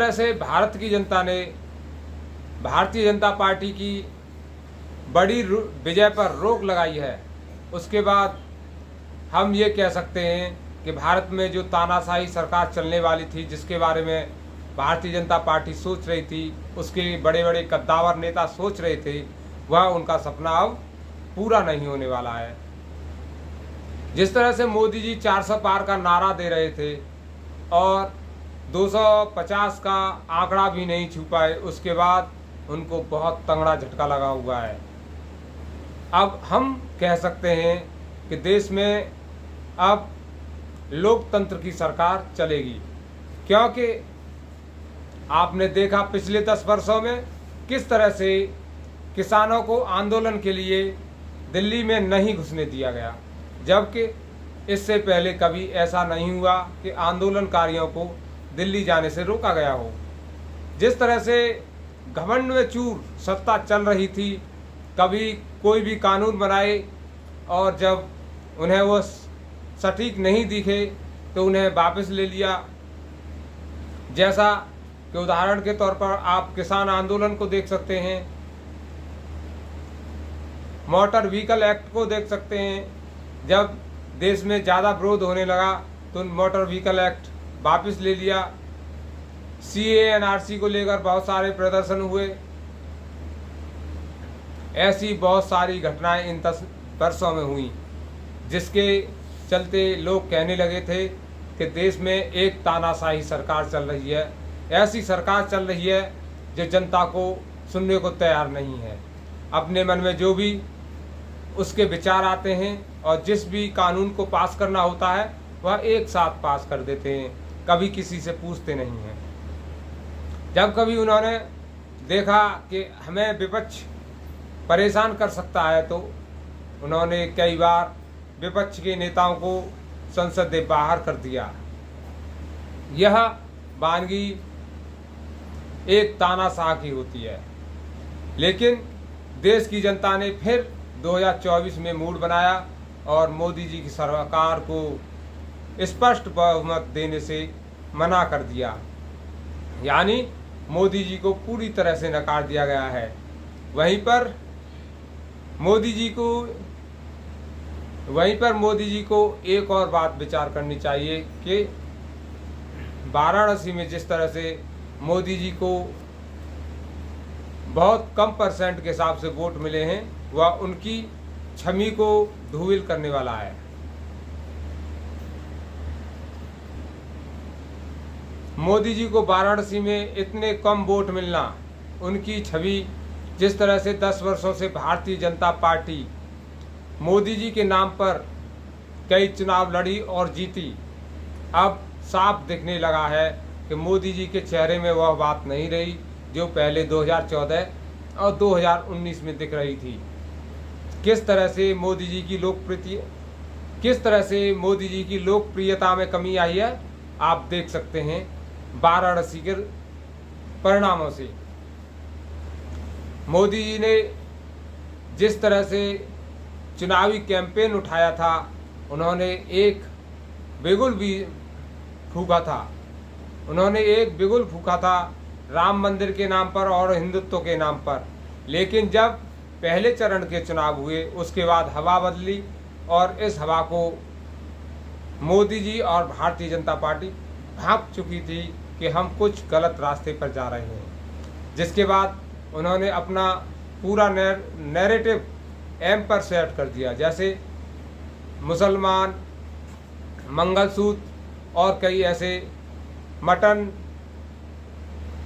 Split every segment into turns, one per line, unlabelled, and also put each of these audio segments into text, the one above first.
तरह से भारत की जनता ने भारतीय जनता पार्टी की बड़ी विजय पर रोक लगाई है, उसके बाद हम ये कह सकते हैं कि भारत में जो तानाशाही सरकार चलने वाली थी, जिसके बारे में भारतीय जनता पार्टी सोच रही थी, उसके बड़े बड़े कद्दावर नेता सोच रहे थे, वह उनका सपना अब पूरा नहीं होने वाला है। जिस तरह से मोदी जी 400 पार का नारा दे रहे थे और 250 का आंकड़ा भी नहीं छू पाए, उसके बाद उनको बहुत तगड़ा झटका लगा हुआ है। अब हम कह सकते हैं कि देश में अब लोकतंत्र की सरकार चलेगी, क्योंकि आपने देखा पिछले 10 वर्षों में किस तरह से किसानों को आंदोलन के लिए दिल्ली में नहीं घुसने दिया गया, जबकि इससे पहले कभी ऐसा नहीं हुआ कि आंदोलनकारियों को दिल्ली जाने से रोका गया हो। जिस तरह से घमंड में चूर सत्ता चल रही थी, कभी कोई भी कानून बनाए और जब उन्हें वो सटीक नहीं दिखे तो उन्हें वापस ले लिया। जैसा कि उदाहरण के तौर पर आप किसान आंदोलन को देख सकते हैं, मोटर व्हीकल एक्ट को देख सकते हैं। जब देश में ज़्यादा विरोध होने लगा तो मोटर व्हीकल एक्ट वापस ले लिया। CA/NRC को लेकर बहुत सारे प्रदर्शन हुए। ऐसी बहुत सारी घटनाएं इन 10 वर्षों में हुई, जिसके चलते लोग कहने लगे थे कि देश में एक तानाशाही सरकार चल रही है, ऐसी सरकार चल रही है जो जनता को सुनने को तैयार नहीं है। अपने मन में जो भी उसके विचार आते हैं और जिस भी कानून को पास करना होता है वह एक साथ पास कर देते हैं, कभी किसी से पूछते नहीं हैं। जब कभी उन्होंने देखा कि हमें विपक्ष परेशान कर सकता है तो उन्होंने कई बार विपक्ष के नेताओं को संसद से बाहर कर दिया। यह वानगी एक तानाशाह की होती है, लेकिन देश की जनता ने फिर 2024 में मूड बनाया और मोदी जी की सरकार को स्पष्ट बहुमत देने से मना कर दिया, यानी मोदी जी को पूरी तरह से नकार दिया गया है। वहीं पर मोदी जी को एक और बात विचार करनी चाहिए कि वाराणसी में जिस तरह से मोदी जी को बहुत कम % के हिसाब से वोट मिले हैं, वह उनकी छवि को धूमिल करने वाला है। मोदी जी को वाराणसी में इतने कम वोट मिलना, उनकी छवि जिस तरह से 10 वर्षों से भारतीय जनता पार्टी मोदी जी के नाम पर कई चुनाव लड़ी और जीती, अब साफ दिखने लगा है कि मोदी जी के चेहरे में वह बात नहीं रही जो पहले 2014 और 2019 में दिख रही थी। किस तरह से मोदी जी की लोकप्रियता में कमी आई है, आप देख सकते हैं वाराणसी के परिणामों से। मोदी जी ने जिस तरह से चुनावी कैंपेन उठाया था, उन्होंने एक बिगुल फूका था राम मंदिर के नाम पर और हिंदुत्व के नाम पर। लेकिन जब पहले चरण के चुनाव हुए, उसके बाद हवा बदली और इस हवा को मोदी जी और भारतीय जनता पार्टी भांप चुकी थी कि हम कुछ गलत रास्ते पर जा रहे हैं, जिसके बाद उन्होंने अपना पूरा नैरेटिव एम पर सेट कर दिया। जैसे मुसलमान, मंगलसूत्र और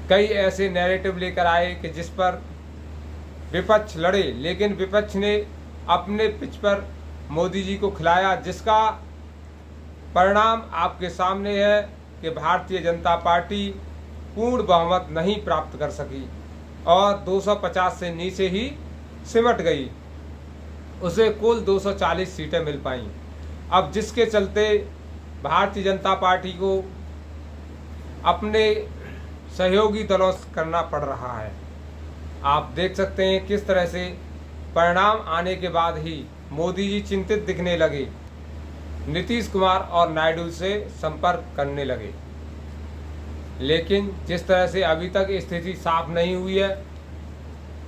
कई ऐसे नैरेटिव लेकर आए कि जिस पर विपक्ष लड़े, लेकिन विपक्ष ने अपने पिच पर मोदी जी को खिलाया, जिसका परिणाम आपके सामने है कि भारतीय जनता पार्टी पूर्ण बहुमत नहीं प्राप्त कर सकी और 250 से नीचे ही सिमट गई। उसे कुल 240 सीटें मिल पाईं। अब जिसके चलते भारतीय जनता पार्टी को अपने सहयोगी दलों से करना पड़ रहा है। आप देख सकते हैं किस तरह से परिणाम आने के बाद ही मोदी जी चिंतित दिखने लगे, नीतीश कुमार और नायडू से संपर्क करने लगे। लेकिन जिस तरह से अभी तक स्थिति साफ नहीं हुई है,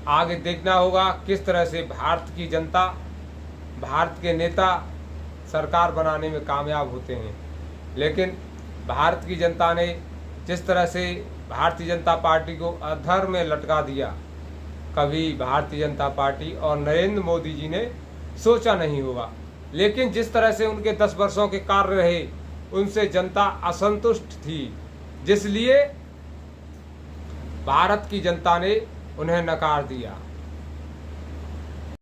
आगे देखना होगा किस तरह से भारत की जनता, भारत के नेता सरकार बनाने में कामयाब होते हैं। लेकिन भारत की जनता ने जिस तरह से भारतीय जनता पार्टी को अधर में लटका दिया, कभी भारतीय जनता पार्टी और नरेंद्र मोदी जी ने सोचा नहीं होगा। लेकिन जिस तरह से उनके 10 वर्षों के कार्य रहे, उनसे जनता असंतुष्ट थी, जिसलिए भारत की जनता ने उन्हें नकार दिया।